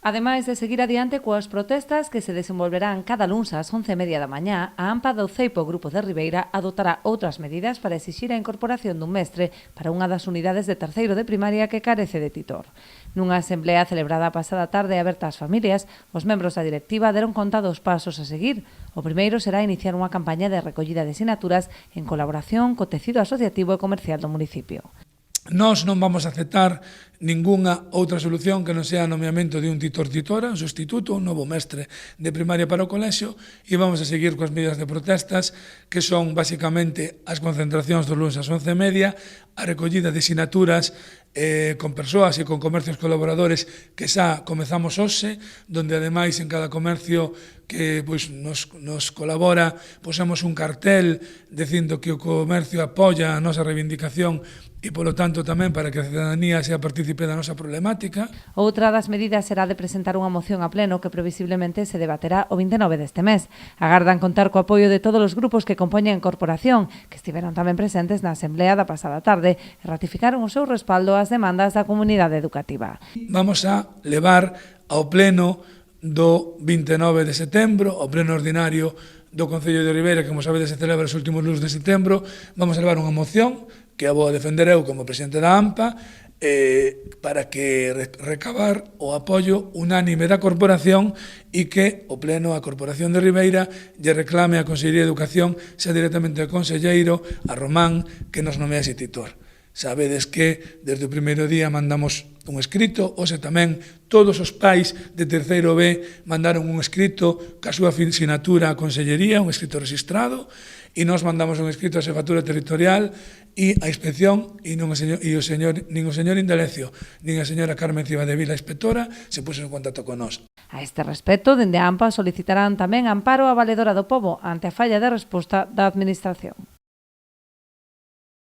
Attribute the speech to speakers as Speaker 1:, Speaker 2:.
Speaker 1: Ademais de seguir adiante coas protestas que se desenvolverán cada luns ás 11:30 da mañá, a AMPA do Ceipo Grupo de Ribeira adotará outras medidas para exixir a incorporación dun mestre para unha das unidades de terceiro de primaria que carece de titor. Nunha asemblea celebrada a pasada tarde aberta ás familias, os membros da directiva deron conta dos pasos a seguir. O primeiro será iniciar unha campaña de recollida de sinaturas en colaboración co tecido asociativo e comercial do municipio.
Speaker 2: Nós non vamos a aceptar ningunha outra solución que non sea o nomeamento de un titor-titora, un sustituto, un novo mestre de primaria para o colexio, e vamos a seguir coas medidas de protestas, que son basicamente as concentracións dos luns ás 11:30, a recollida de sinaturas con persoas e con comercios colaboradores que xa comezamos hoxe, donde ademais en cada comercio que nos colabora posemos un cartel dicindo que o comercio apoia a nosa reivindicación e, polo tanto, tamén para que a cidadanía sea partícipe da nosa problemática.
Speaker 1: Outra das medidas será de presentar unha moción a pleno que previsiblemente se debaterá o 29 deste mes. Agardan contar co apoio de todos os grupos que compoñen a corporación, que estiveron tamén presentes na asemblea da pasada tarde e ratificaron o seu respaldo ás demandas da comunidade educativa.
Speaker 2: Vamos a levar ao pleno do 29 de setembro, ao pleno ordinario do Concello de Ribeira, que, como sabedes, se celebra os últimos luns de setembro. Vamos a levar unha moción que a vou a defender eu como presidente da AMPA para que recabar o apoio unánime da corporación e que o pleno a Corporación de Ribeira lle reclame a Consellería de Educación, xa directamente ao conselleiro, a Román, que nos nomea ese titor. Sabedes que desde o primeiro día mandamos un escrito, hoxe tamén todos os pais de terceiro B mandaron un escrito ca súa sinatura á Consellería, un escrito registrado, e nós mandamos un escrito á Xefatura Territorial e a Inspección, e nin o señor Indalecio, nin a señora Carmen Cibadevila, a inspectora, se puso en contacto con nós.
Speaker 1: A este respecto, dende a AMPA solicitarán tamén amparo á Valedora do Pobo ante a falla de resposta da Administración.